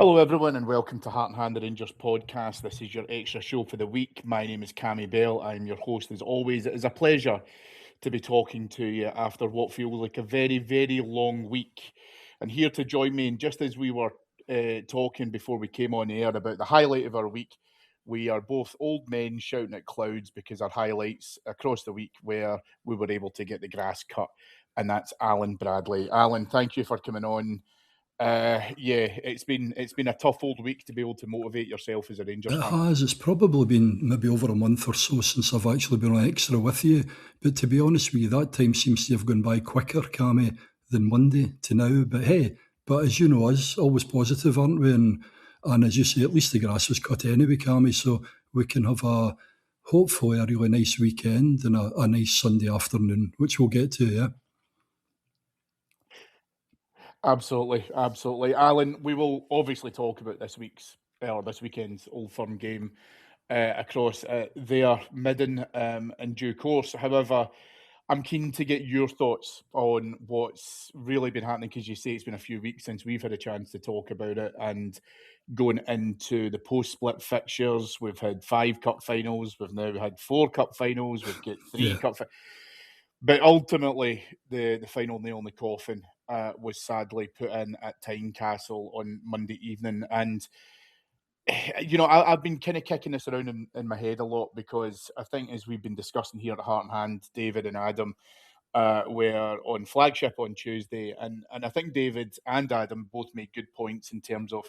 Hello, everyone, and welcome to Heart and Hand, the Rangers podcast. This is your extra show for the week. My name is Cammy Bell. I'm your host as always. It is a pleasure to be talking to you after what feels like a very, very long week. And here to join me, and just as we were talking before we came on air about the highlight of our week, we are both old men shouting at clouds because our highlights across the week where we were able to get the grass cut, and that's Alan Bradley. Alan, thank you for coming on. It's been a tough old week to be able to motivate yourself as a Rangers It fan. has. It's probably been maybe over a month or so since I've actually been on extra with you. But to be honest with you, that time seems to have gone by quicker, Cammy, than Monday to now. But hey, as you know, us always positive, aren't we? And as you say, at least the grass was cut anyway, Cammy, so we can have hopefully a really nice weekend and a nice Sunday afternoon, which we'll get to, yeah. Absolutely. Alan, we will obviously talk about this weekend's Old Firm game across their midden in due course. However, I'm keen to get your thoughts on what's really been happening, because you say it's been a few weeks since we've had a chance to talk about it, and going into the post-split fixtures, we've had 5 cup finals, we've now had 4 cup finals, we've got 3 cup finals. But ultimately, the final nail in the coffin was sadly put in at Tynecastle on Monday evening. And, I've been kind of kicking this around in my head a lot, because I think, as we've been discussing here at Heart and Hand, David and Adam were on flagship on Tuesday. And I think David and Adam both made good points in terms of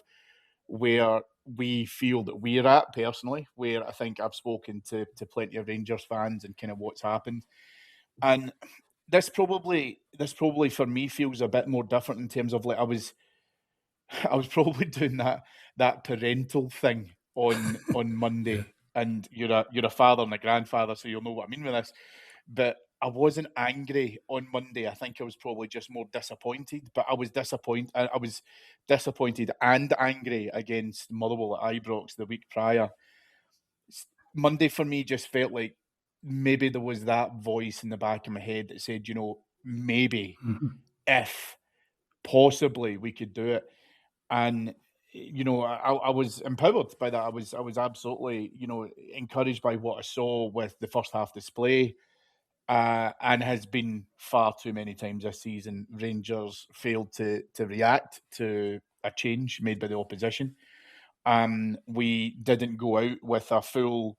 where we feel that we're at personally, where I think I've spoken to plenty of Rangers fans and kind of what's happened. And this probably for me feels a bit more different in terms of, like, I was probably doing that parental thing on Monday. Yeah. And you're a father and a grandfather, so you'll know what I mean with this. But I wasn't angry on Monday. I think I was probably just more disappointed. But I was disappointed. I was disappointed and angry against Motherwell at Ibrox the week prior. Monday for me just felt like maybe there was that voice in the back of my head that said, maybe, if possibly we could do it. And I was empowered by that. I was absolutely encouraged by what I saw with the first half display, and has been far too many times this season Rangers failed to react to a change made by the opposition. We didn't go out with a full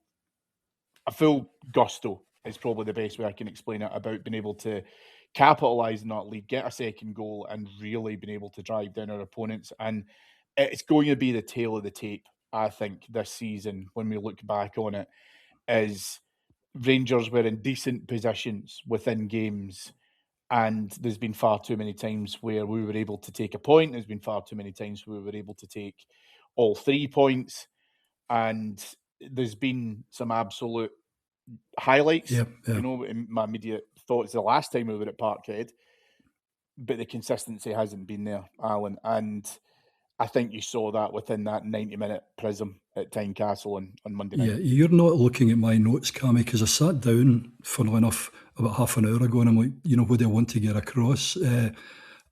gusto, is probably the best way I can explain it, about being able to capitalise on that lead, get a second goal, and really being able to drive down our opponents. And it's going to be the tail of the tape, I think, this season, when we look back on it, is Rangers were in decent positions within games, and there's been far too many times where we were able to take a point. There's been far too many times where we were able to take all 3 points, and there's been some absolute highlights. Yeah. In my immediate thoughts the last time we were at Parkhead, but the consistency hasn't been there, Alan. And I think you saw that within that 90-minute prism at Tynecastle on Monday night. Yeah, you're not looking at my notes, Cammy, because I sat down, funnily enough, about half an hour ago, and I'm like, what do I want to get across?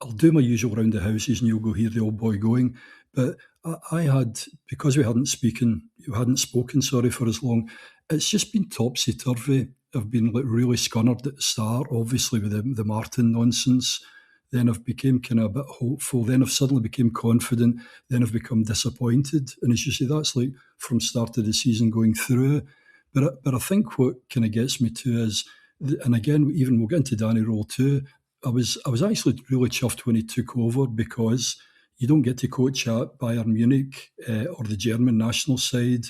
I'll do my usual round of houses, and you'll go hear the old boy going. But I had, because we hadn't spoken, for as long, it's just been topsy-turvy. I've been really scunnered at the start, obviously, with the Martin nonsense. Then I've become kind of a bit hopeful. Then I've suddenly become confident. Then I've become disappointed. And as you say, that's like from start of the season going through. But I think what kind of gets me to is, and again, even we'll get into Danny Röhl too, I was actually really chuffed when he took over, because you don't get to coach at Bayern Munich or the German national side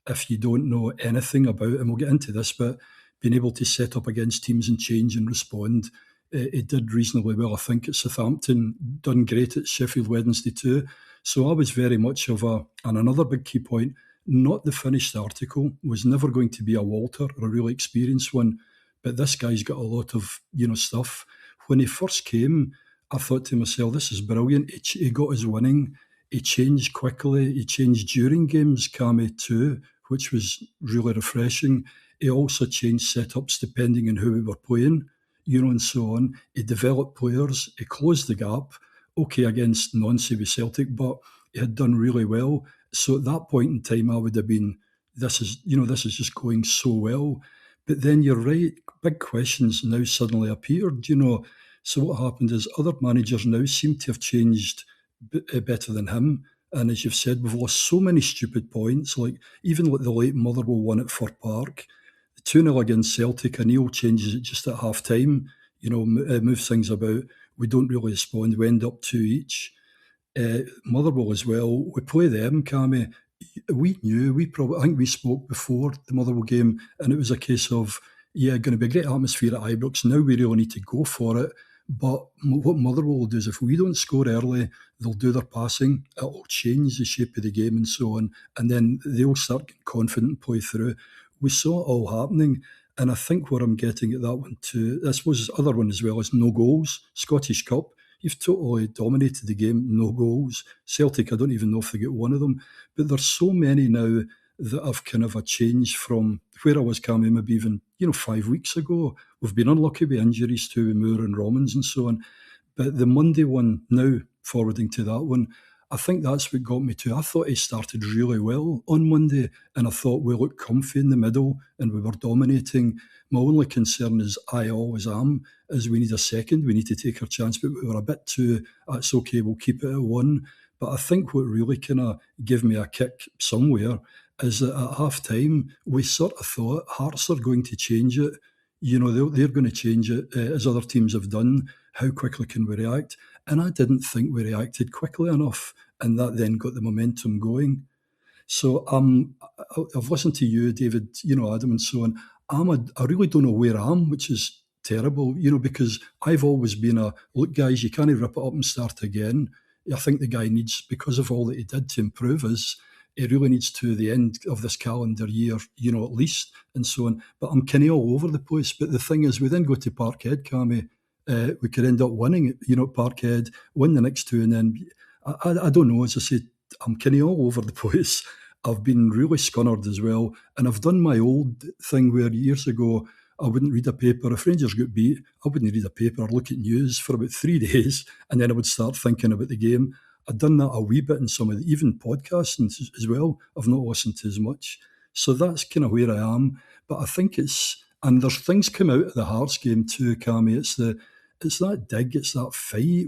if you don't know anything about, and we'll get into this, but being able to set up against teams and change and respond. It did reasonably well, I think, at Southampton, done great at Sheffield Wednesday too. So I was very much of and another big key point, not the finished article, was never going to be a Walter or a really experienced one, but this guy's got a lot of, stuff. When he first came, I thought to myself, this is brilliant. He got us winning. He changed quickly. He changed during games, Cammy too, which was really refreshing. He also changed setups depending on who we were playing, and so on. He developed players. He closed the gap, okay, against Nancy with Celtic, but he had done really well. So at that point in time, I would have been, this is just going so well. But then you're right, big questions now suddenly appeared, So what happened is other managers now seem to have changed better than him. And as you've said, we've lost so many stupid points. Like even like the late Motherwell won at Fir Park, 2-0 against Celtic. O'Neill changes it just at half time. Moves things about. We don't really respond. We end up 2 each. Motherwell as well. We play them, Cammy. We knew. I think we spoke before the Motherwell game, and it was a case of going to be a great atmosphere at Ibrox. Now we really need to go for it. But what Motherwell will do is if we don't score early, they'll do their passing. It'll change the shape of the game and so on. And then they'll start getting confident and play through. We saw it all happening. And I think what I'm getting at that one too, I suppose other one as well is no goals. Scottish Cup, you've totally dominated the game, no goals. Celtic, I don't even know if they get one of them. But there's so many now that have kind of a change from where I was, Cammy, maybe even 5 weeks ago. We've been unlucky with injuries to Moore and Romans and so on. But the Monday one, now forwarding to that one, I think that's what got me to. I thought he started really well on Monday, and I thought we looked comfy in the middle and we were dominating. My only concern is, I always am, is we need a second. We need to take our chance, but we were a bit too, it's okay, we'll keep it at 1. But I think what really kind of gave me a kick somewhere is that at half time, we sort of thought Hearts are going to change it. They're going to change it as other teams have done. How quickly can we react? And I didn't think we reacted quickly enough. And that then got the momentum going. So I've listened to you, David, Adam and so on. I really don't know where I am, which is terrible, because I've always been look, guys, you can't rip it up and start again. I think the guy needs, because of all that he did to improve us, he really needs to the end of this calendar year, at least, and so on. But I'm kind of all over the place. But the thing is, we then go to Parkhead, Cammy. We could end up winning, at Parkhead, win the next 2, and then I don't know. As I said, I'm kind of all over the place. I've been really scunnered as well, and I've done my old thing where years ago I wouldn't read a paper. If Rangers got beat, I wouldn't read a paper or look at news for about 3 days, and then I would start thinking about the game. I've done that a wee bit in some of the, even podcasts as well. I've not listened to as much. So that's kind of where I am. But I think and there's things come out of the Hearts game too, Cammy. It's that dig, it's that fight.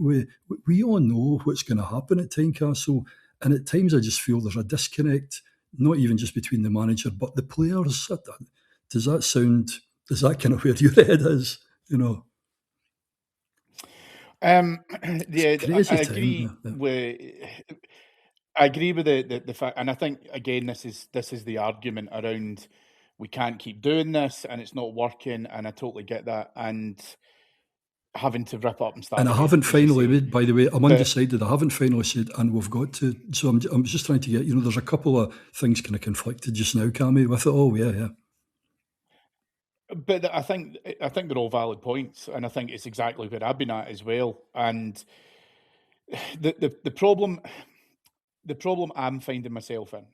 We all know what's going to happen at Tynecastle. And at times I just feel there's a disconnect, not even just between the manager, but the players. Is that kind of where your head is, Yeah, crazy I time. agree Yeah. with. I agree with the fact, and I think again this is the argument around we can't keep doing this and it's not working, and I totally get that, and having to rip up and start And I again, haven't as you finally say. made, by the way, I'm But undecided. I haven't finally said, and we've got to. So I'm just trying to get, there's a couple of things kind of conflicted just now, Cammy, with it. Oh, yeah. but I think they're all valid points, and I think it's exactly where I've been at as well. And the problem I'm finding myself in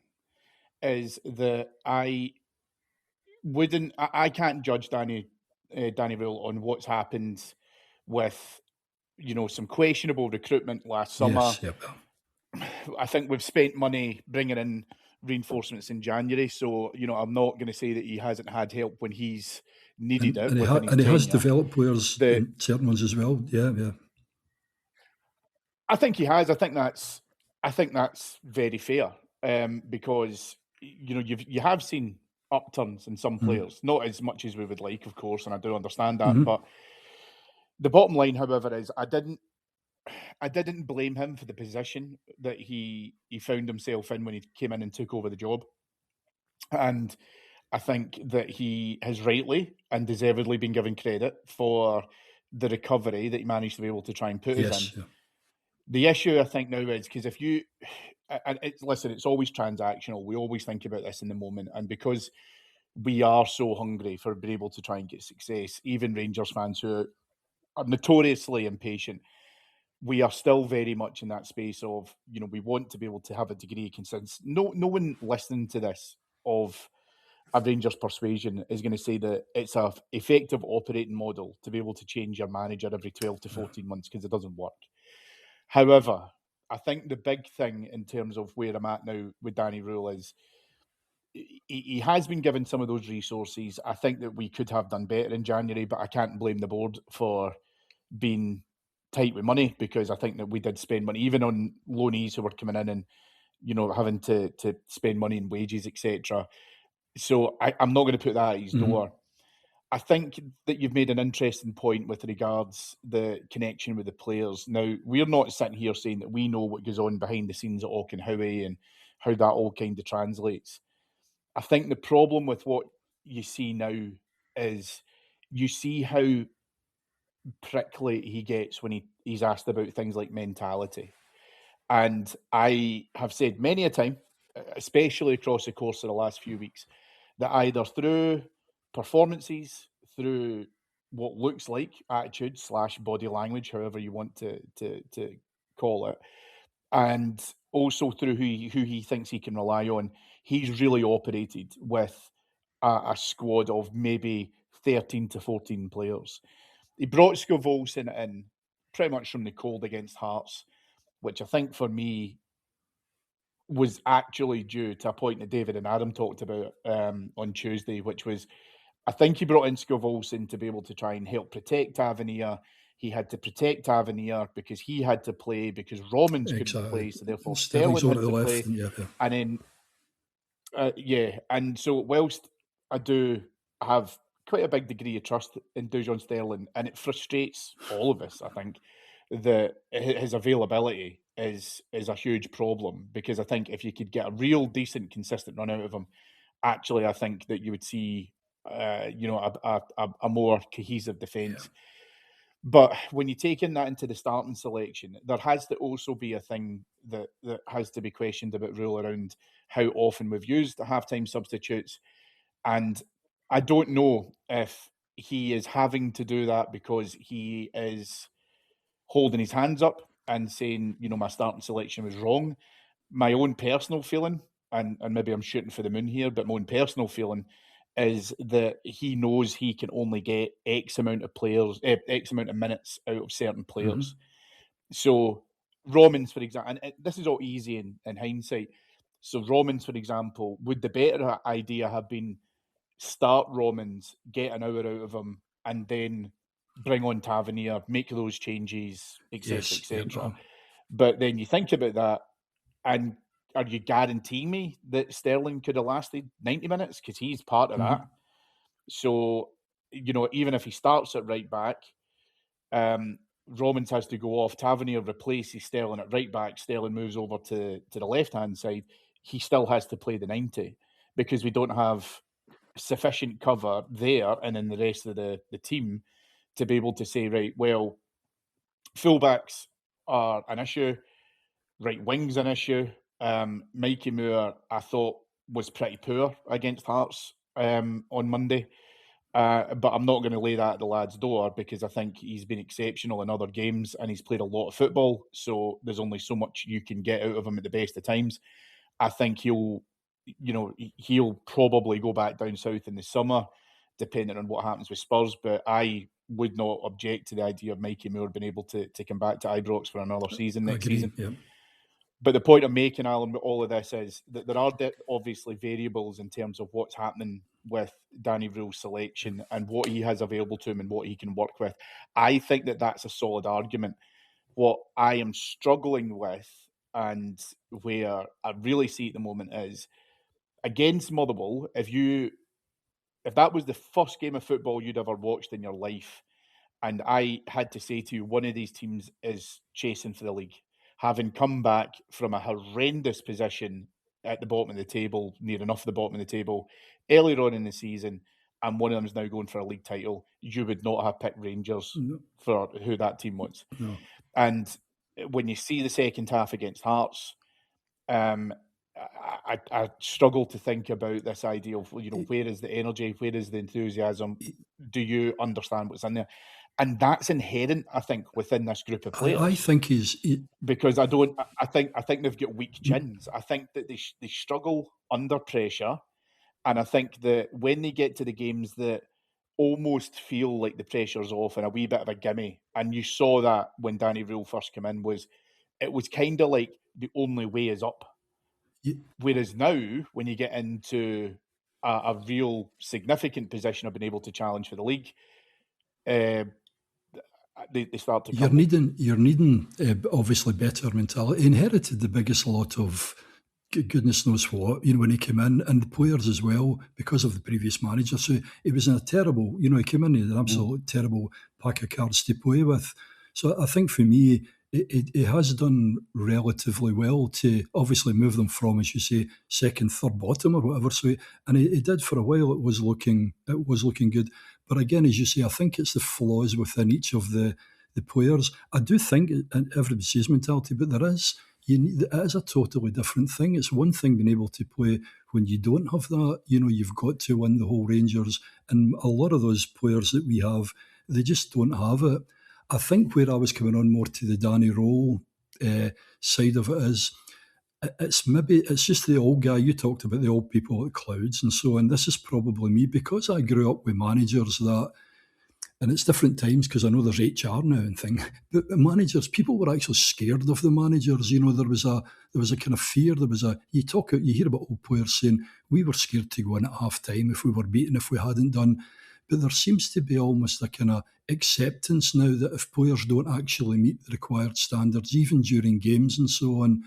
is that I can't judge Danny Röhl on what's happened with some questionable recruitment last summer. Yes, yep. I think we've spent money bringing in reinforcements in January, so I'm not going to say that he hasn't had help when he's needed it within his And he has tenure. developed players in certain ones as well. Yeah. I think he has. I think that's very fair, because you have seen upturns in some players, not as much as we would like, of course, and I do understand that. But the bottom line, however, is I didn't blame him for the position that he found himself in when he came in and took over the job, and I think that he has rightly and deservedly been given credit for the recovery that he managed to be able to try and put us in. Yeah. The issue, I think, now is because listen, it's always transactional. We always think about this in the moment. And because we are so hungry for being able to try and get success, even Rangers fans who are notoriously impatient, we are still very much in that space of, we want to be able to have a degree of consistency. No one listening to this of a Rangers persuasion is going to say that it's a effective operating model to be able to change your manager every 12 to 14 months, because it doesn't work. However, I think the big thing in terms of where I'm at now with Danny Röhl is he has been given some of those resources. I think that we could have done better in January, but I can't blame the board for being tight with money, because I think that we did spend money, even on loanees who were coming in and, having to spend money in wages, etc. So I'm not going to put that at his door. I think that you've made an interesting point with regards the connection with the players. Now, we're not sitting here saying that we know what goes on behind the scenes at Auchenhowie and how that all kind of translates. I think the problem with what you see now is you see how prickly he gets when he's asked about things like mentality. And I have said many a time, especially across the course of the last few weeks, that either through performances, through what looks like attitude / body language, however you want to call it, and also through who he thinks he can rely on, he's really operated with a squad of maybe 13 to 14 players. He brought Scovolson in pretty much from the cold against Hearts, which I think for me was actually due to a point that David and Adam talked about on Tuesday, which was, I think he brought in Scovolson to be able to try and help protect Tavernier. He had to protect Tavernier because he had to play, because Romans couldn't play, so therefore Sterling's Sterling on had the to left, play. yeah. And then, and so whilst I do have quite a big degree of trust in Dujon Sterling, and it frustrates all of us, I think, that his availability is a huge problem, because I think if you could get a real decent, consistent run out of him, actually, I think that you would see, a more cohesive defence. But when you take in that into the starting selection, there has to also be a thing that has to be questioned about Rule around how often we've used halftime substitutes. And I don't know if he is having to do that because he is holding his hands up and saying, my starting selection was wrong. My own personal feeling, and maybe I'm shooting for the moon here, but my own personal feeling is that he knows he can only get X amount of players, X amount of minutes out of certain players. So Romans, for example, and this is all easy in hindsight. So Romans, for example, would the better idea have been start Romans, get an hour out of him, and then bring on Tavernier, make those changes, etc., etc. But then you think about that, and are you guaranteeing me that Sterling could have lasted 90 minutes? Because he's part of that. So, even if he starts at right back, Romans has to go off. Tavernier replaces Sterling at right back. Sterling moves over to the left-hand side. He still has to play the 90 because we don't have sufficient cover there and in the rest of the team to be able to say, right, well, fullbacks are an issue, right wing's an issue. Mikey Moore, I thought, was pretty poor against Hearts on Monday. But I'm not going to lay that at the lad's door, because I think he's been exceptional in other games and he's played a lot of football. So there's only so much you can get out of him at the best of times. I think he'll probably go back down south in the summer, depending on what happens with Spurs. But I would not object to the idea of Mikey Moore being able to come back to Ibrox for another season next season. Yeah. But the point I'm making, Alan, with all of this is that there are obviously variables in terms of what's happening with Danny Röhl's selection and what he has available to him and what he can work with. I think that that's a solid argument. What I am struggling with, and where I really see at the moment, is against Motherwell, if that was the first game of football you'd ever watched in your life, and I had to say to you, one of these teams is chasing for the league, having come back from a horrendous position at the bottom of the table, near enough the bottom of the table, earlier on in the season, and one of them is now going for a league title, you would not have picked Rangers for who that team was. No. And when you see the second half against Hearts, I struggle to think about this idea of, where is the energy, where is the enthusiasm? Do you understand what's in there? And that's inherent, I think, within this group of players. I think because I think they've got weak chins. I think that they struggle under pressure, and I think that when they get to the games that almost feel like the pressure's off and a wee bit of a gimme, and you saw that when Danny Röhl first came in, was it was kind of like the only way is up. Whereas now, when you get into a real significant position of being able to challenge for the league, uh, they start to crumble. You're needing obviously better mentality. He inherited the biggest lot of goodness knows what, when he came in, and the players as well, because of the previous manager. So he was in a terrible, he came in with an absolute terrible pack of cards to play with. So I think for me, it has done relatively well to obviously move them from, as you say, second, third bottom or whatever. So and he did for a while. It was looking good. But again, as you say, I think it's the flaws within each of the players. I do think, and everybody says mentality, but there is. It is a totally different thing. It's one thing being able to play when you don't have that. You've got to win the whole Rangers, and a lot of those players that we have, they just don't have it. I think where I was coming on more to the Danny Röhl side of it is, it's just the old guy. You talked about the old people at Clouds and so on. This is probably me, because I grew up with managers that, and it's different times because I know there's HR now and thing, but managers, people were actually scared of the managers. There was a kind of fear. You hear about old players saying, we were scared to go in at half time if we were beaten, if we hadn't done. But there seems to be almost a kind of acceptance now that if players don't actually meet the required standards, even during games and so on,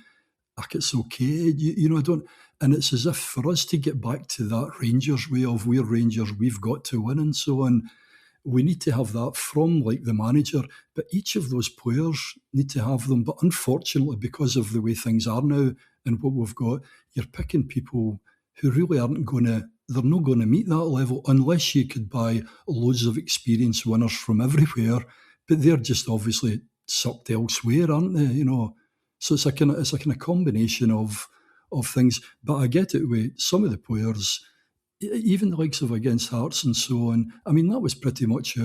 it's okay. I don't. And it's as if for us to get back to that Rangers way of, we're Rangers, we've got to win and so on, we need to have that from the manager, but each of those players need to have them. But unfortunately, because of the way things are now and what we've got, you're picking people who really they're not going to meet that level unless you could buy loads of experienced winners from everywhere. But they're just obviously sucked elsewhere, aren't they? So it's a kind of combination of things. But I get it with some of the players, even the likes of against Hearts and so on. I mean, that was pretty much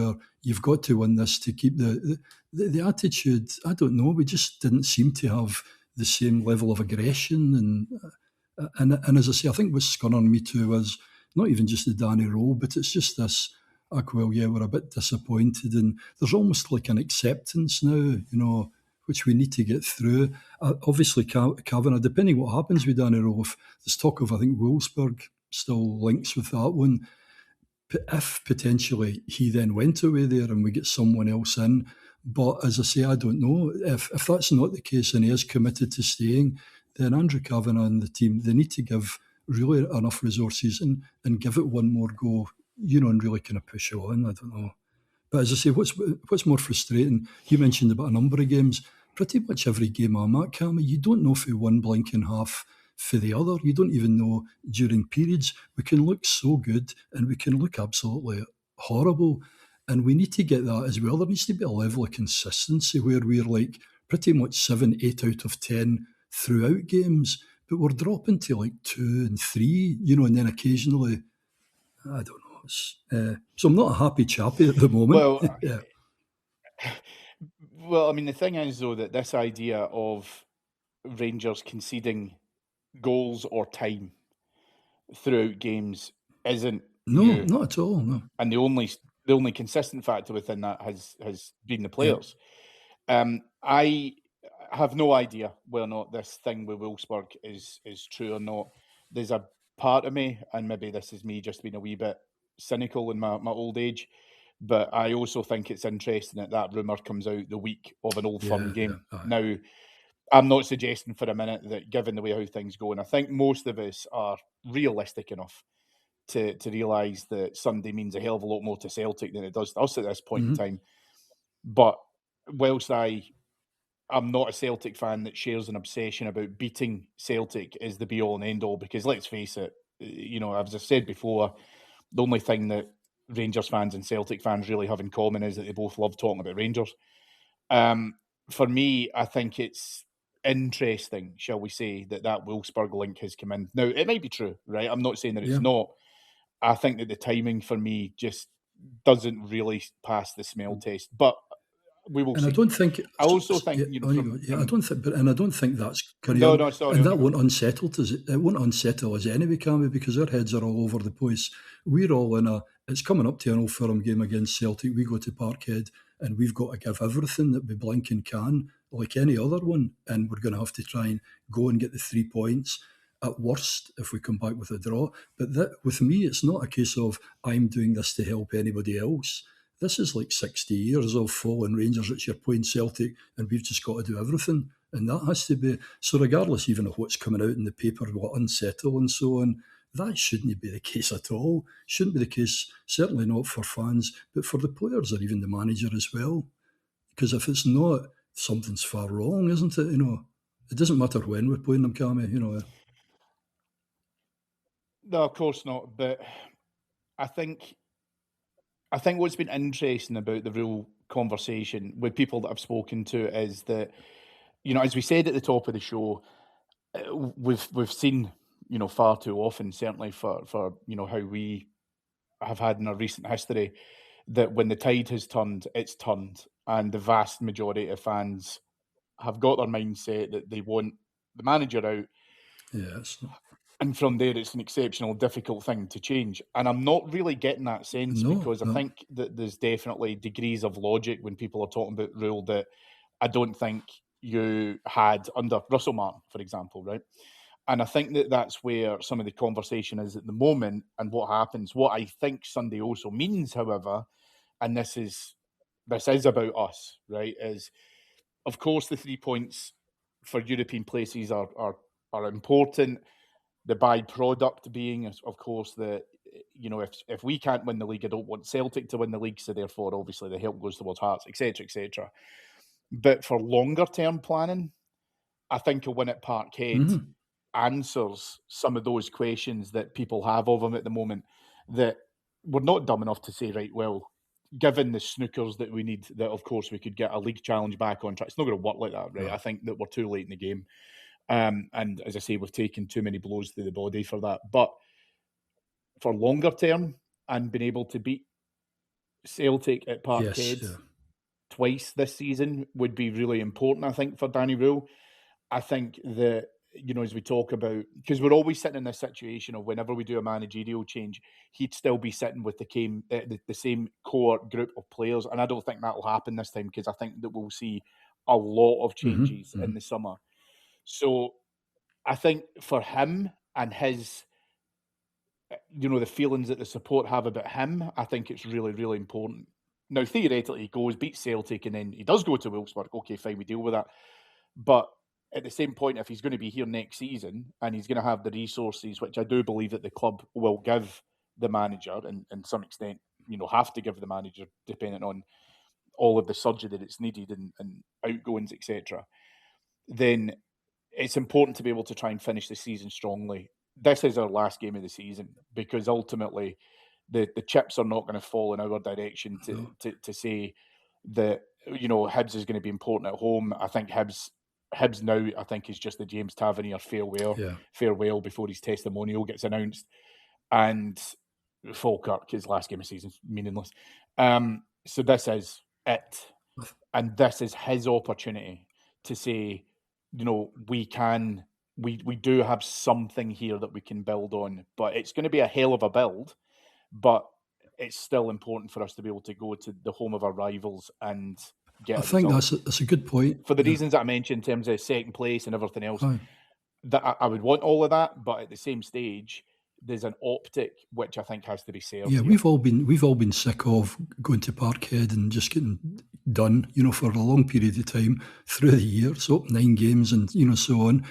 you've got to win this to keep the attitude. I don't know. We just didn't seem to have the same level of aggression. And as I say, I think what's gone on me too was not even just the Danny Röhl, but it's just this, we're a bit disappointed. And there's almost like an acceptance now, which we need to get through. Obviously, Kavanagh, depending what happens with Danny Röhl, if there's talk of, I think, Wolfsburg still links with that one. But if potentially he then went away there and we get someone else in, but as I say, I don't know. If that's not the case and he is committed to staying, then Andrew Kavanagh and the team, they need to give really enough resources and give it one more go, and really kind of push on. I don't know. But as I say, what's more frustrating, you mentioned about a number of games, pretty much every game I'm at, Cammy, you don't know if we won blinking half for the other. You don't even know during periods. We can look so good and we can look absolutely horrible. And we need to get that as well. There needs to be a level of consistency where we're pretty much 7, 8 out of 10 throughout games, but we're dropping to 2 and 3, and then occasionally, I don't know. So I'm not a happy chappy at the moment. Well, yeah. Well, I mean, the thing is, though, that this idea of Rangers conceding goals or time throughout games isn't new. Not at all, no. And the only consistent factor within that has been the players. Yeah. I have no idea whether or not this thing with Wolfsburg is true or not. There's a part of me, and maybe this is me just being a wee bit cynical in my old age, but I also think it's interesting that rumour comes out the week of an Old Firm game. Now, I'm not suggesting for a minute that, given the way how things go, and I think most of us are realistic enough to realise that Sunday means a hell of a lot more to Celtic than it does to us at this point in time. But whilst I'm not a Celtic fan that shares an obsession about beating Celtic is the be-all and end-all, because let's face it, as I've said before, the only thing that Rangers fans and Celtic fans really have in common is that they both love talking about Rangers. For me, I think it's interesting, shall we say, that Wolfsburg link has come in. Now, it might be true, right? I'm not saying that it's not. I think that the timing for me just doesn't really pass the smell test, but we will see. I don't think. I also think, I don't think, and I don't think that's sorry, and that won't unsettle us. It won't unsettle us anyway, Cammy, because our heads are all over the place. We're all in it's coming up to an Old Firm game against Celtic. We go to Parkhead, and we've got to give everything that we blinking can, like any other one, and we're going to have to try and go and get the 3 points. At worst, if we come back with a draw. But that, with me, it's not a case of I'm doing this to help anybody else. This is like 60 years of fallen Rangers. It's your playing Celtic, and we've just got to do everything. And that has to be, so regardless even of what's coming out in the paper, what unsettle and so on, that shouldn't be the case at all. Shouldn't be the case, certainly not for fans, but for the players or even the manager as well. Because if it's not, something's far wrong, isn't it? It doesn't matter when we're playing them, Cammy, No, of course not. But I think what's been interesting about the real conversation with people that I've spoken to is that, as we said at the top of the show, we've seen, far too often, certainly for how we have had in our recent history, that when the tide has turned, it's turned, and the vast majority of fans have got their mindset that they want the manager out. Yes. And from there, it's an exceptional, difficult thing to change. And I'm not really getting that sense because I think that there's definitely degrees of logic when people are talking about Röhl that I don't think you had under Russell Martin, for example, right? And I think that that's where some of the conversation is at the moment and what happens. What I think Sunday also means, however, and this is about us, right, is, of course, the 3 points for European places are important. The byproduct being, of course, that, if we can't win the league, I don't want Celtic to win the league, so therefore, obviously, the help goes towards Hearts, etc., etc. But for longer-term planning, I think a win at Parkhead answers some of those questions that people have of him at the moment, that we're not dumb enough to say, right, well, given the snookers that we need, that, of course, we could get a league challenge back on track. It's not going to work like that, right? No. I think that we're too late in the game. And as I say, we've taken too many blows to the body for that. But for longer term and being able to beat Celtic at Parkhead twice this season would be really important, I think, for Danny Röhl. I think that, as we talk about, because we're always sitting in this situation of whenever we do a managerial change, he'd still be sitting with the same core group of players. And I don't think that'll happen this time, because I think that we'll see a lot of changes in the summer. So I think for him and his, the feelings that the support have about him, I think it's really, really important. Now, theoretically, he goes, beats Celtic, and then he does go to Wolfsburg. Okay, fine, we deal with that. But at the same point, if he's going to be here next season and he's going to have the resources, which I do believe that the club will give the manager, and to some extent, have to give the manager, depending on all of the surgery that it's needed and outgoings, etc., then it's important to be able to try and finish the season strongly. This is our last game of the season, because ultimately the chips are not going to fall in our direction to say that, Hibs is going to be important at home. I think Hibs now, I think, is just the James Tavernier farewell before his testimonial gets announced. And Falkirk, his last game of season, is meaningless. So this is it. And this is his opportunity to say, we do have something here that we can build on. But it's going to be a hell of a build. But it's still important for us to be able to go to the home of our rivals and get. I think that's a good point. For the reasons that I mentioned in terms of second place and everything else, that I would want all of that. But at the same stage, there's an optic which I think has to be served. Yeah, we've all been sick of going to Parkhead and just getting done, for a long period of time through the year. So 9 games and so on.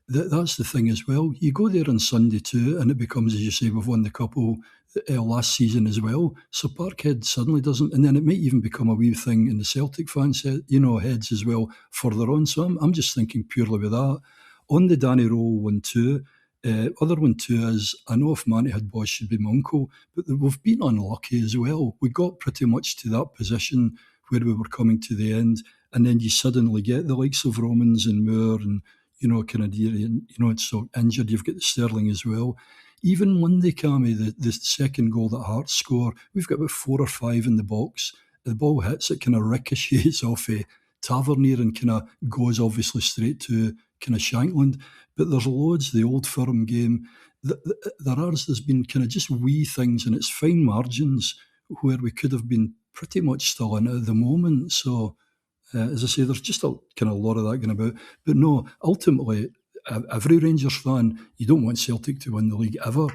That's the thing as well. You go there on Sunday too, and it becomes, as you say, we've won the couple last season as well. So Parkhead suddenly doesn't, and then it might even become a wee thing in the Celtic fans' heads as well further on. So I'm just thinking purely with that. On the Danny Röhl one too, other one too is, I know if Manny had boys should be my uncle, but we've been unlucky as well. We got pretty much to that position where we were coming to the end, and then you suddenly get the likes of Romans and Moore and Canadian, it's so injured. You've got the Sterling as well. Even Monday, Cammy, the second goal that Hearts score, we've got about 4 or 5 in the box. The ball hits, it kind of ricochets off Tavernier and kind of goes obviously straight to kind of Shankland. But there's loads, the Old Firm game. There's been kind of just wee things, and it's fine margins where we could have been pretty much still in it at the moment. So, as I say, there's just a kind of lot of that going about. But no, ultimately, every Rangers fan, you don't want Celtic to win the league ever,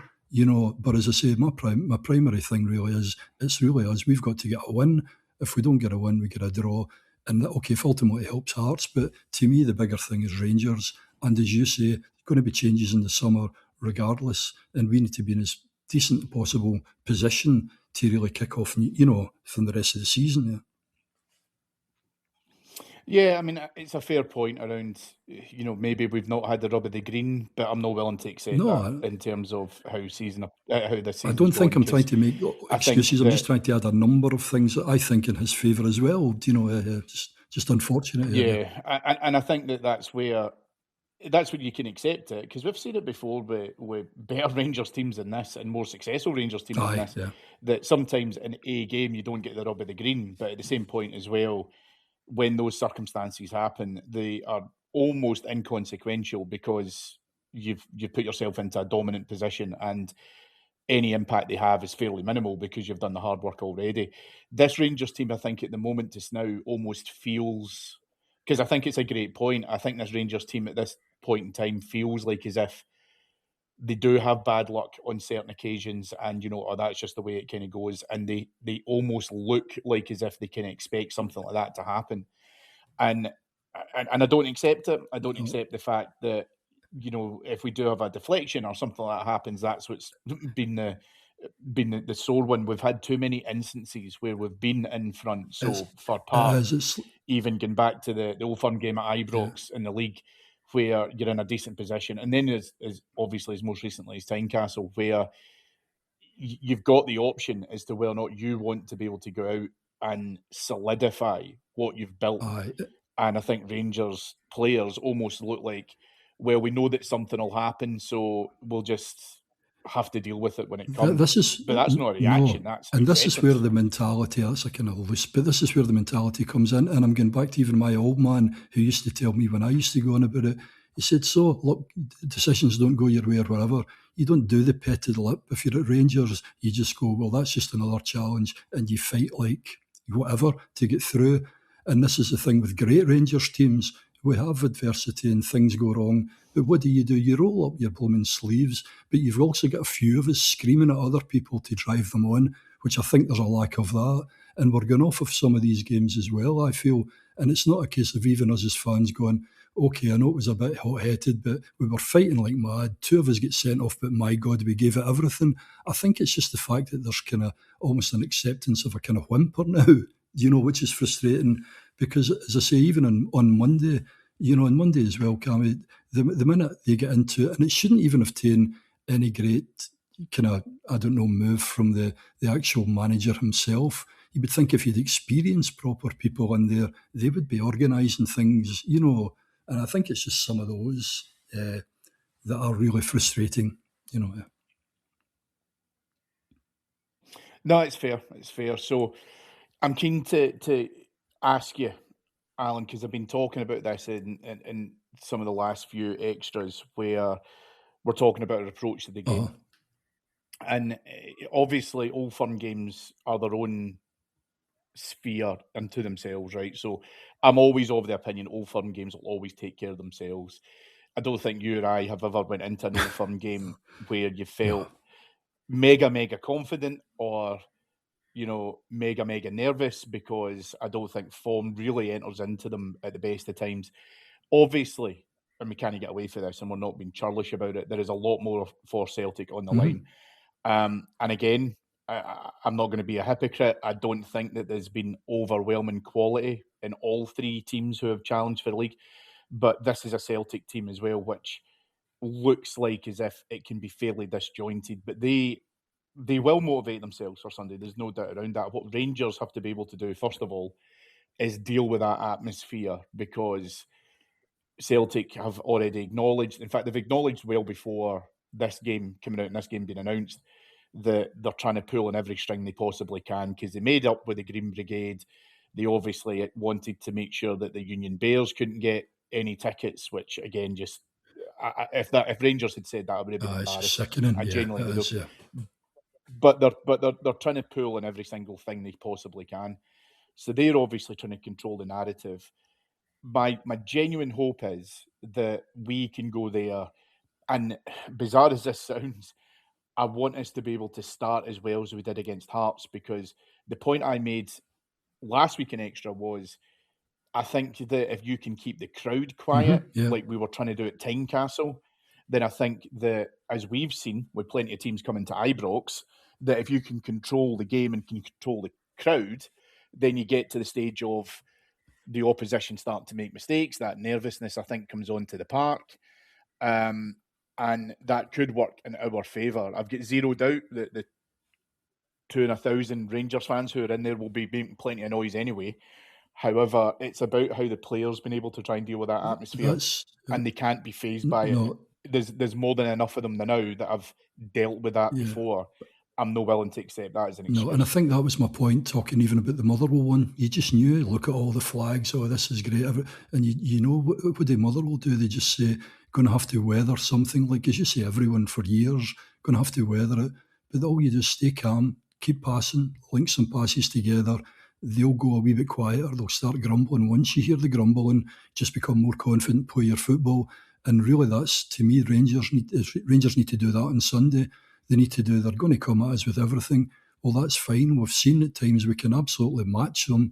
But as I say, my primary thing really is, it's really us. We've got to get a win. If we don't get a win, we get a draw. And okay, if ultimately it helps Hearts, but to me, the bigger thing is Rangers. And as you say, there's going to be changes in the summer regardless. And we need to be in as decent possible position to really kick off, from the rest of the season. Yeah. Yeah, I mean, it's a fair point around, maybe we've not had the rub of the green, but I'm not willing to accept No, that in terms of how this I season's don't think going, I'm trying because to make I think excuses. I'm just that, trying to add a number of things that I think in his favour as well. Just unfortunate. Yeah. yeah, and I think that's where you can accept it, because we've seen it before with better Rangers teams than this and more successful Rangers teams than Aye, this, yeah. that sometimes in a game you don't get the rub of the green, but at the same point as well, when those circumstances happen, they are almost inconsequential, because you've put yourself into a dominant position, and any impact they have is fairly minimal because you've done the hard work already. This Rangers team, I think, at the moment just now almost feels, because I think it's a great point. I think this Rangers team at this point in time feels like as if they do have bad luck on certain occasions, and oh, that's just the way it kind of goes, and they almost look like as if they can expect something like that to happen. And I don't accept it. I don't No, accept the fact that, if we do have a deflection or something like that happens, that's what's been the sore one. We've had too many instances where we've been in front. it's, So for it Park, is. It's even going back to the Old Firm game at yeah. Ibrox in the league, where you're in a decent position, and then as obviously as most recently as Tynecastle, where you've got the option as to whether or not you want to be able to go out and solidify what you've built. Aye. And I think Rangers players almost look like, well, we know that something will happen, so we'll just have to deal with it when it This comes. is But that's not a reaction, no, that's and this is where acceptance. the mentality. That's a kind of loose, but this is where the mentality comes in. And I'm going back to even my old man who used to tell me when I used to go on about it. He said, "So look, decisions don't go your way or whatever. You don't do the petted lip. If you're at Rangers, you just go, well, that's just another challenge, and you fight like whatever to get through." And this is the thing with great Rangers teams. We have adversity and things go wrong, but what do? You roll up your blooming sleeves, but you've also got a few of us screaming at other people to drive them on, which I think there's a lack of that. And we're going off of some of these games as well, I feel. And it's not a case of even us as fans going, okay, I know it was a bit hot headed, but we were fighting like mad. Two of us get sent off, but my God, we gave it everything. I think it's just the fact that there's kind of almost an acceptance of a kind of whimper now, which is frustrating because, as I say, even on Monday, on Monday as well, Cammy, the minute they get into it, and it shouldn't even have taken any great kind of, I don't know, move from the actual manager himself. You would think if you'd experienced proper people in there, they would be organising things, and I think it's just some of those that are really frustrating, No, it's fair. It's fair. So I'm keen to ask you, Alan, because I've been talking about this in some of the last few extras where we're talking about an approach to the uh, game. And obviously, Old Firm games are their own sphere unto themselves, right? So I'm always of the opinion Old Firm games will always take care of themselves. I don't think you or I have ever went into an Old Firm game where you no. felt mega confident, or mega nervous, because I don't think form really enters into them at the best of times. Obviously, and we can't get away from this, and we're not being churlish about it, there is a lot more for Celtic on the line. Mm-hmm. And again, I'm not going to be a hypocrite. I don't think that there's been overwhelming quality in all three teams who have challenged for the league. But this is a Celtic team as well, which looks like as if it can be fairly disjointed. But they will motivate themselves for Sunday. There's no doubt around that. What Rangers have to be able to do, first of all, is deal with that atmosphere, because Celtic have already acknowledged, in fact, they've acknowledged well before this game coming out and this game being announced, that they're trying to pull on every string they possibly can, because they made up with the Green Brigade. They obviously wanted to make sure that the Union Bears couldn't get any tickets, which again, just if Rangers had said that, it would have been It's embarrassing. sickening. I Yeah, genuinely it would have. is. Yeah. but they're trying to pull in every single thing they possibly can. So they're obviously trying to control the narrative. My genuine hope is that we can go there, and bizarre as this sounds, I want us to be able to start as well as we did against Hearts, because the point I made last week in extra was I think that if you can keep the crowd quiet, Yeah, like we were trying to do at Tynecastle, then I think that, as we've seen with plenty of teams coming to Ibrox, that if you can control the game and can control the crowd, then you get to the stage of the opposition starting to make mistakes. That nervousness, I think, comes onto the park. Um, and that could work in our favour. I've got zero doubt that the 2,100 Rangers fans who are in there will be making plenty of noise anyway. However, it's about how the players been able to try and deal with that atmosphere, that's and they can't be phased by it. no, There's more than enough of them now that have dealt with that yeah. before. I'm not willing to accept that as an No, and I excuse. think that was my point, talking even about the Motherwell one. You just knew, look at all the flags, oh, this is great. And you know what the Motherwell do? They just say, going to have to weather something. Like, as you say, everyone for years, going to have to weather it. But all you do is stay calm, keep passing, link some passes together. They'll go a wee bit quieter, they'll start grumbling. Once you hear the grumbling, just become more confident, play your football. And really, that's, to me, Rangers need to do that on Sunday. They need to do, they're going to come at us with everything. Well, that's fine. We've seen at times we can absolutely match them,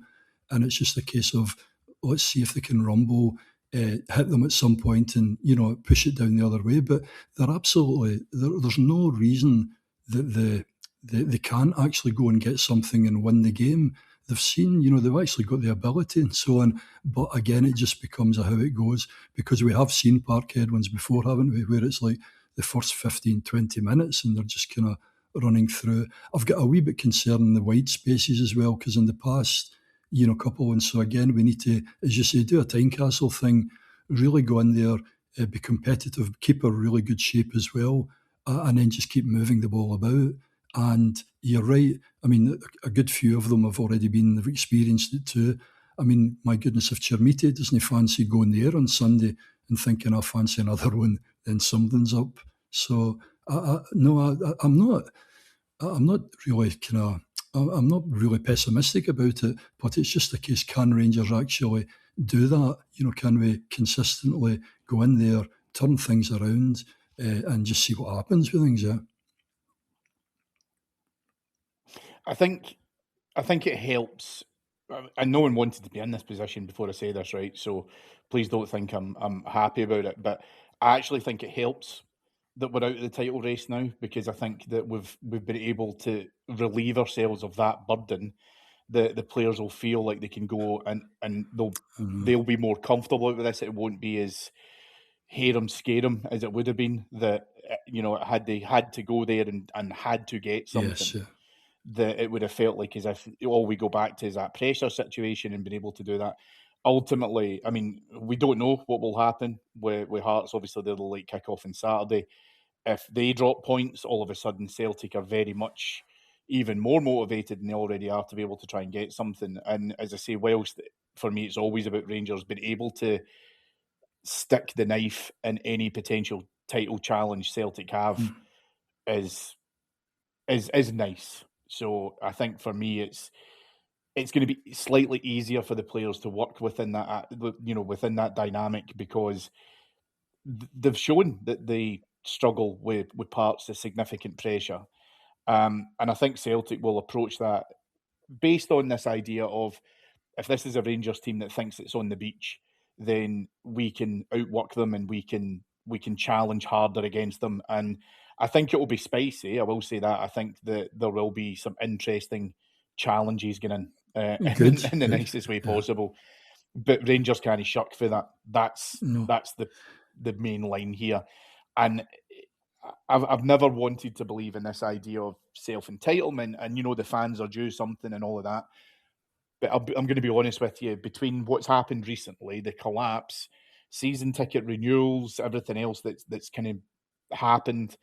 and it's just a case of let's see if they can rumble, hit them at some point, and push it down the other way. But they're absolutely there's no reason that they can't actually go and get something and win the game. They've seen, they've actually got the ability and so on. But again, it just becomes a how it goes, because we have seen Parkhead ones before, haven't we, where it's like the first 15, 20 minutes and they're just kind of running through. I've got a wee bit concerned in the wide spaces as well, because in the past, couple, and so again, we need to, as you say, do a Tynecastle thing, really go in there, be competitive, keep a really good shape as well, and then just keep moving the ball about. And you're right. I mean, a good few of them have already been, they've experienced it too. I mean, my goodness, if Chermite doesn't fancy going there on Sunday and thinking I fancy another one, then something's up. So, no, I'm not. I'm not really I'm not really pessimistic about it, but it's just a case: can Rangers actually do that? Can we consistently go in there, turn things around, and just see what happens with things? Yeah. I think it helps. And no one wanted to be in this position before I say this, right? So please don't think I'm happy about it. But I actually think it helps that we're out of the title race now, because I think that we've been able to relieve ourselves of that burden. The players will feel like they can go, and they'll be more comfortable with this. It won't be as harem scarum as it would have been, that had they had to go there and had to get Yes. something, that it would have felt like as if all we go back to is that pressure situation and being able to do that. Ultimately, I mean, we don't know what will happen with Hearts. Obviously, they're the late kick-off on Saturday. If they drop points, all of a sudden Celtic are very much even more motivated than they already are to be able to try and get something. And as I say, whilst for me it's always about Rangers being able to stick the knife in any potential title challenge Celtic have, is is nice. So I think for me it's going to be slightly easier for the players to work within that, within that dynamic, because they've shown that they struggle with parts of significant pressure. And I think Celtic will approach that based on this idea of, if this is a Rangers team that thinks it's on the beach, then we can outwork them and we can challenge harder against them. And I think it will be spicy. I will say that. I think that there will be some interesting challenges going Good. in the Good. nicest way Yeah. possible. But Rangers can't shuck for that. No. That's the main line here. And I've never wanted to believe in this idea of self entitlement, and the fans are due something and all of that. But I'm going to be honest with you. Between what's happened recently, the collapse, season ticket renewals, everything else that's kind of happened,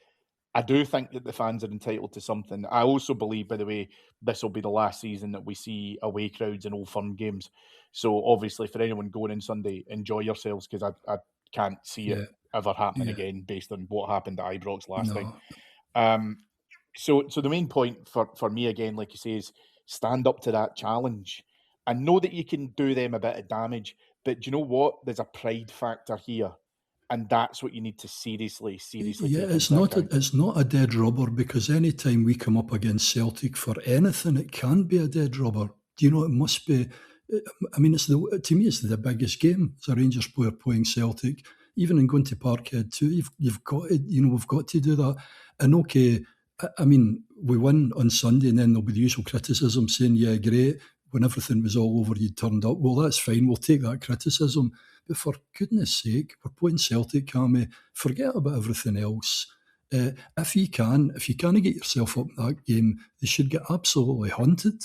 I do think that the fans are entitled to something. I also believe, by the way, this will be the last season that we see away crowds in Old Firm games. So obviously, for anyone going in Sunday, enjoy yourselves, because I can't see it Yeah. ever happening Yeah. again based on what happened at Ibrox last time. No. Um, So the main point for me again, like you say, is stand up to that challenge and know that you can do them a bit of damage. But do you know what? There's a pride factor here, and that's what you need to seriously Yeah, take into account. it's not a dead rubber, because any time we come up against Celtic for anything, it can be a dead rubber. Do you know, it must be. I mean, to me, it's the biggest game as a Rangers player playing Celtic. Even in going to Parkhead too, you've got to, we've got to do that. And okay, I mean, we win on Sunday, and then there'll be the usual criticism saying, "Yeah, great, when everything was all over, you turned up." Well, that's fine. We'll take that criticism. But for goodness sake, we're playing Celtic, Cammy. Forget about everything else. If you can get yourself up in that game, they should get absolutely hunted.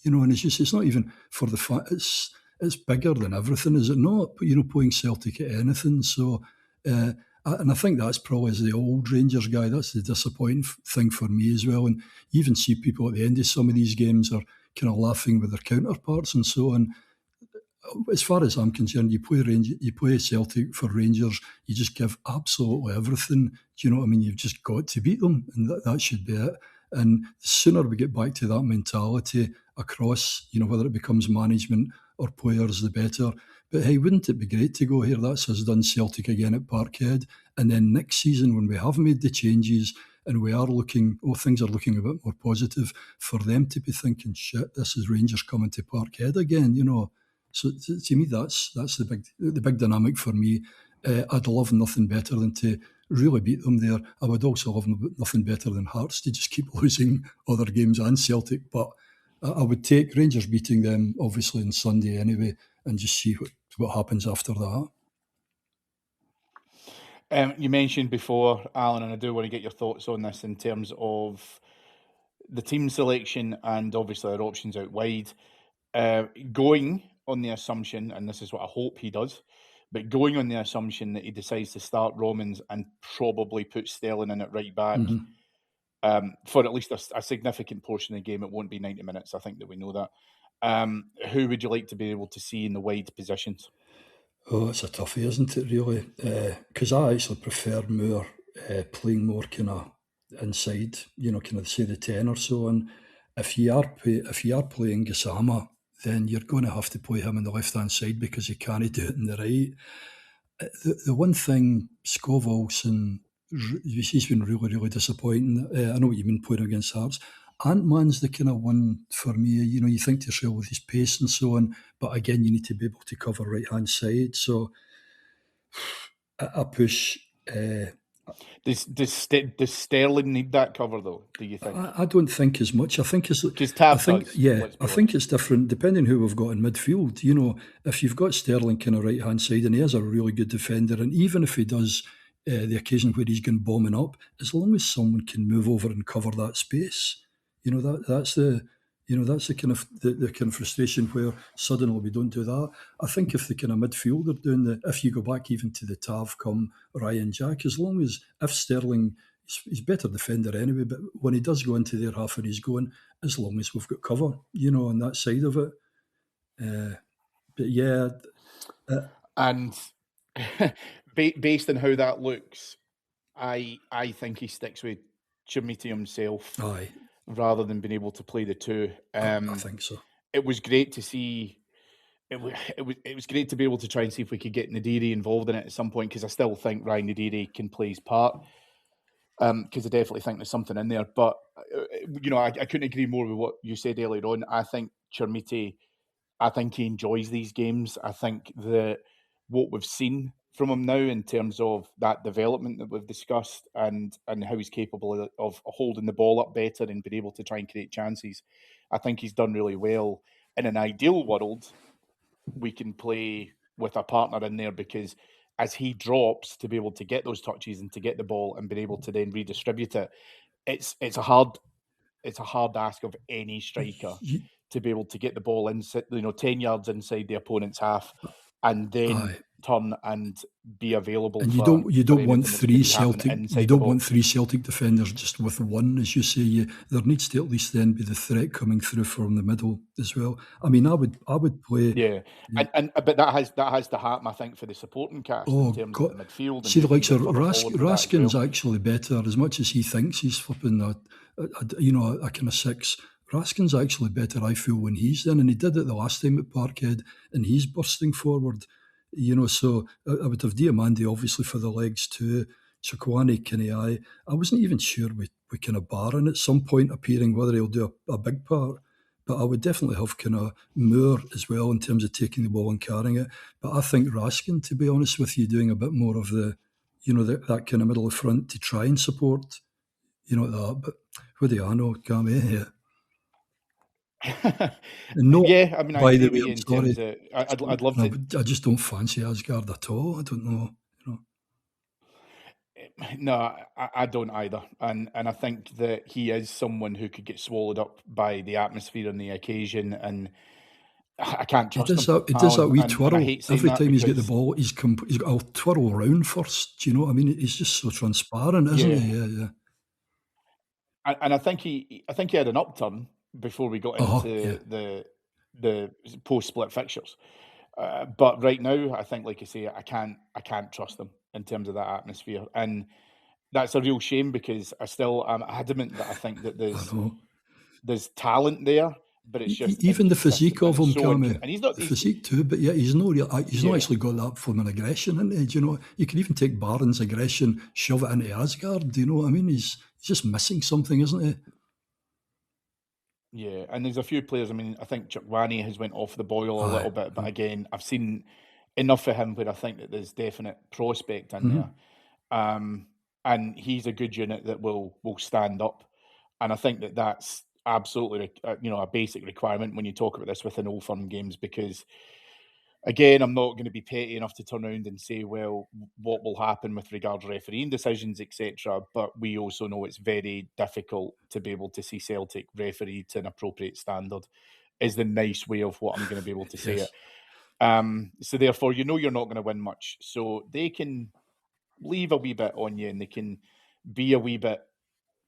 And it's not even for the fact it's bigger than everything, is it not? But playing Celtic at anything. So, and I think that's probably, as the old Rangers guy, that's the disappointing thing for me as well. And you even see people at the end of some of these games are kind of laughing with their counterparts and so on. As far as I'm concerned, you play Celtic for Rangers, you just give absolutely everything. Do you know what I mean? You've just got to beat them, and that should be it. And the sooner we get back to that mentality across, whether it becomes management or players, the better. But hey, wouldn't it be great to go here? That's us done Celtic again at Parkhead. And then next season, when we have made the changes and we are looking, things are looking a bit more positive, for them to be thinking, shit, this is Rangers coming to Parkhead again, So to me, that's the big dynamic for me. I'd love nothing better than to really beat them there. I would also love nothing better than Hearts to just keep losing other games and Celtic. But I would take Rangers beating them, obviously, on Sunday anyway, and just see what happens after that. You mentioned before, Alan, and I do want to get your thoughts on this in terms of the team selection and obviously our options out wide. Going on the assumption, and this is what I hope he does, but going on the assumption that he decides to start Romans and probably put Sterling in at right back for at least a significant portion of the game. It won't be 90 minutes. I think that we know that. Who would you like to be able to see in the wide positions? Oh, it's a toughie, isn't it, really? Because I actually prefer more playing more kind of inside, kind of say the 10 or so. And if you are playing Gassama, then you're going to have to play him on the left-hand side because he can't do it on the right. The one thing, Scovilson, he's been really disappointing. I know what you mean playing against Hearts. Ant-Man's the kind of one for me, you think to yourself with his pace and so on, but again, you need to be able to cover right-hand side. So I push. Does Sterling need that cover though? Do you think? I don't think as much. I think it's because Tav does. Yeah, I think it's different depending who we've got in midfield. If you've got Sterling kind of right-hand side, and he is a really good defender, and even if he does the occasion where he's going bombing up, as long as someone can move over and cover that space, that's the kind of the kind of frustration where suddenly we don't do that. I think if the kind of midfield are doing if you go back even to the Tav come Ryan Jack, as long as if Sterling, he's better defender anyway, but when he does go into their half and he's going, as long as we've got cover, on that side of it. But yeah. And based on how that looks, I think he sticks with Chermiti himself. Aye. Rather than being able to play the two. I think so. It was great to see. It was great to be able to try and see if we could get Nadiri involved in it at some point, because I still think Ryan Nadiri can play his part. Because I definitely think there's something in there. But I couldn't agree more with what you said earlier on. I think Chermiti, he enjoys these games. I think that what we've seen from him now in terms of that development that we've discussed and how he's capable of holding the ball up better and being able to try and create chances, I think he's done really well. In an ideal world, we can play with a partner in there, because as he drops to be able to get those touches and to get the ball and be able to then redistribute it, it's a hard ask of any striker to be able to get the ball inside, 10 yards inside the opponent's half, and then turn and be available. And you don't want three Celtic defenders just with one, as you say. There needs to at least then be the threat coming through from the middle as well. I mean, I would play. Yeah. But that has to happen, I think, for the supporting cast in terms of the midfield. See, the likes of Raskin's actually better, as much as he thinks he's flipping a kind of 6. Raskin's actually better, I feel, when he's in, and he did it the last time at Parkhead, and he's bursting forward. So I would have Diamandi obviously for the legs too. Chukwani, Kinneai. I wasn't even sure with kind of Barron at some point appearing, whether he'll do a big part. But I would definitely have kind of Moore as well in terms of taking the ball and carrying it. But I think Raskin, to be honest with you, doing a bit more of that kind of middle of front to try and support, that. But what do I know, Cammy? Yeah. No, Yeah, I mean, I by agree the way, with you I'm in sorry. terms of I'd love to. I just don't fancy Asgard at all. I don't know. No, I don't either, and I think that he is someone who could get swallowed up by the atmosphere on the occasion, and I can't He trust does him, that. He does that Alan, wee and I twirl hate saying every that time he's got the because ball. He's got a twirl round first. Do you know what I mean? He's just so transparent, isn't yeah, he? Yeah. and I think he had an upturn before we got Yeah. into the post split fixtures. But right now, I think, like I say, I can't trust them in terms of that atmosphere, and that's a real shame because I still am adamant that I think that I there's know. there's talent there, but it's just Even the inconsistent, physique and of it's him, so Cammy, and he's not the he's physique too, but yeah, he's not yeah actually got that from an aggression, isn't he? Do you know, you can even take Barron's aggression, shove it into Asgard. Do you know what I mean? He's just missing something, isn't he? yeah, and there's a few players. I mean, I think Chukwani has went off the boil a Aye. little bit, but again, I've seen enough of him where I think that there's definite prospect in there. Mm-hmm. Um, and he's a good unit that will stand up, and I think that that's absolutely a basic requirement when you talk about this within Old Firm games because again, I'm not going to be petty enough to turn around and say, well, what will happen with regard to refereeing decisions, etc. But we also know it's very difficult to be able to see Celtic referee to an appropriate standard. Is the nice way of what I'm going to be able to say it. Yes. So therefore, you're not going to win much. So they can leave a wee bit on you, and they can be a wee bit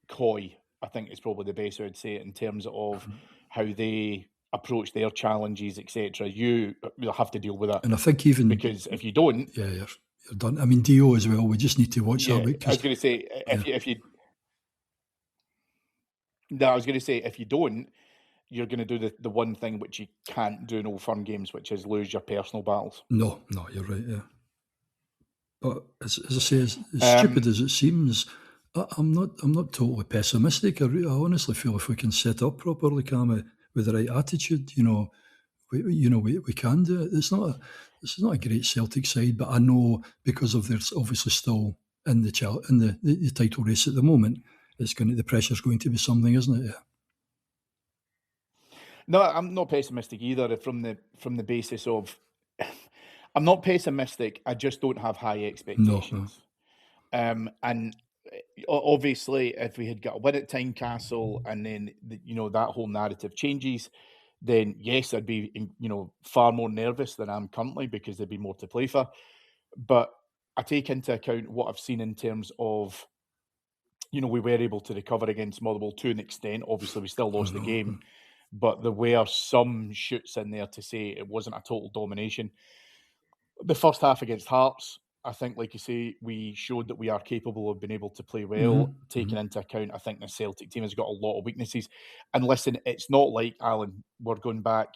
coy. I think is probably the best way I'd say it in terms of how they approach their challenges, etc. You'll have to deal with that And I think even, because if you don't, yeah, you're done. I mean, Dio as well. We just need to watch that yeah, week I because, was going to say yeah, if you no, I was going to say if you don't, you're going to do the one thing which you can't do in Old Firm games, which is lose your personal battles. no, you're right, yeah. But as I say, as Um, stupid as it seems, I'm not totally pessimistic. I honestly feel if we can set up properly, Cammy, with the right attitude, we can do it. This is not a great Celtic side, but I know because of there's obviously still in the title race at the moment, the pressure's going to be something, isn't it? Yeah. no, I'm not pessimistic either. From the basis of, I'm not pessimistic. I just don't have high No. expectations. And obviously, if we had got a win at Tynecastle and then that whole narrative changes, then yes, I'd be far more nervous than I'm currently because there'd be more to play for. But I take into account what I've seen in terms of we were able to recover against Motherwell to an extent. Obviously, we still I lost the know. game, but there were some shoots in there to say it wasn't a total domination. The first half against Hearts, I think, like you say, we showed that we are capable of being able to play well. Taking into account, I think the Celtic team has got a lot of weaknesses. And listen, it's not like, Alan, we're going back,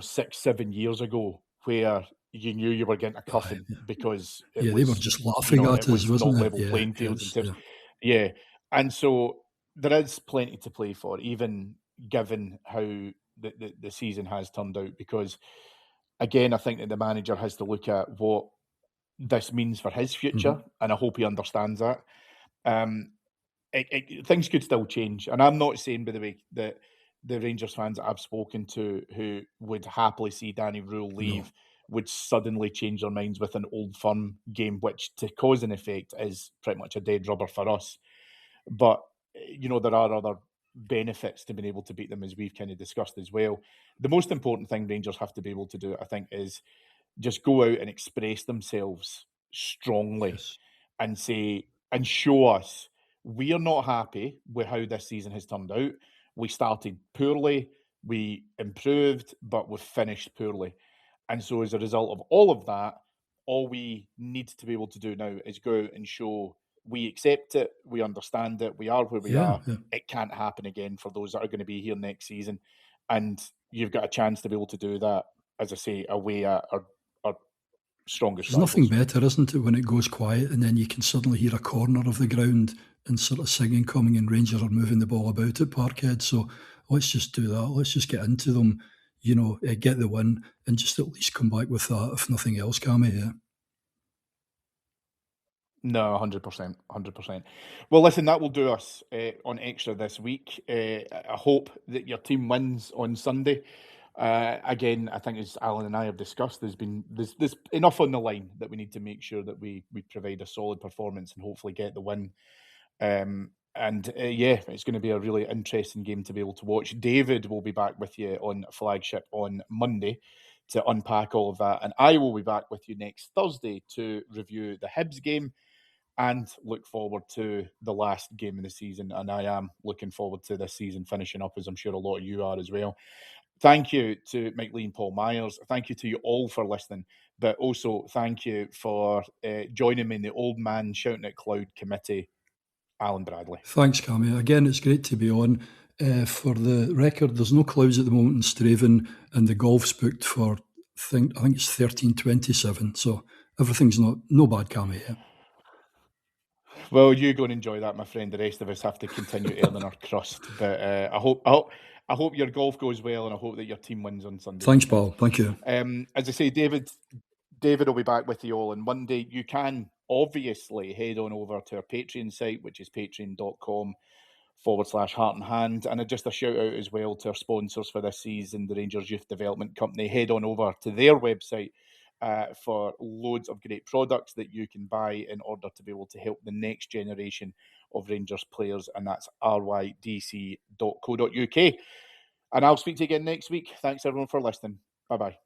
6, 7 years ago where you knew you were getting a Aye, cuffing because it yeah, they were was, just laughing it at us, was not wasn't it? level Yeah, playing fields in yes, terms. yeah. Yeah. And so there is plenty to play for, even given how the season has turned out, because again, I think that the manager has to look at what this means for his future, and I hope he understands that. Um, things could still change, and I'm not saying, by the way, that the Rangers fans that I've spoken to who would happily see Danny Röhl No. leave would suddenly change their minds with an Old Firm game, which to cause an effect is pretty much a dead rubber for us. But there are other benefits to being able to beat them, as we've kind of discussed as well. The most important thing Rangers have to be able to do, I think, is just go out and express themselves strongly Yes. and say and show us we are not happy with how this season has turned out. We started poorly, we improved, but we've finished poorly. And so as a result of all of that, all we need to be able to do now is go out and show we accept it, we understand it, we are where we Yeah, are. It can't happen again for those that are going to be here next season. And you've got a chance to be able to do that, as I say, away at our strongest There's nothing rivals. better, isn't it, when it goes quiet and then you can suddenly hear a corner of the ground and sort of singing coming and Rangers are moving the ball about at Parkhead. So let's just do that. Let's just get into them, get the win and just at least come back with that, if nothing else, Cammy. Yeah. No, 100%, 100%. Well, listen, that will do us on Extra this week. I hope that your team wins on Sunday. Again, I think as Alan and I have discussed, there's enough on the line that we need to make sure that we provide a solid performance and hopefully get the win. Yeah, it's going to be a really interesting game to be able to watch. David will be back with you on Flagship on Monday to unpack all of that, and I will be back with you next Thursday to review the Hibs game and look forward to the last game of the season. And I am looking forward to this season finishing up, as I'm sure a lot of you are as well. Thank you to Mike Lee and Paul Myers. Thank you to you all for listening. But also thank you for joining me in the Old Man Shouting at Cloud Committee, Alan Bradley. Thanks, Cammy. Again, it's great to be on. For the record, there's no clouds at the moment in Straven, and the golf's booked for, I think it's 13:27. So everything's no bad, Cammy. Yeah. Well, you go and enjoy that, my friend. The rest of us have to continue earning our crust. But I hope your golf goes well, and I hope that your team wins on Sunday. Thanks, pal. Thank you. As I say, David will be back with you all on Monday. You can obviously head on over to our Patreon site, which is patreon.com/Heart and Hand. And just a shout out as well to our sponsors for this season, the Rangers Youth Development Company. Head on over to their website for loads of great products that you can buy in order to be able to help the next generation of Rangers players, and that's rydc.co.uk. And I'll speak to you again next week. Thanks everyone for listening. Bye-bye.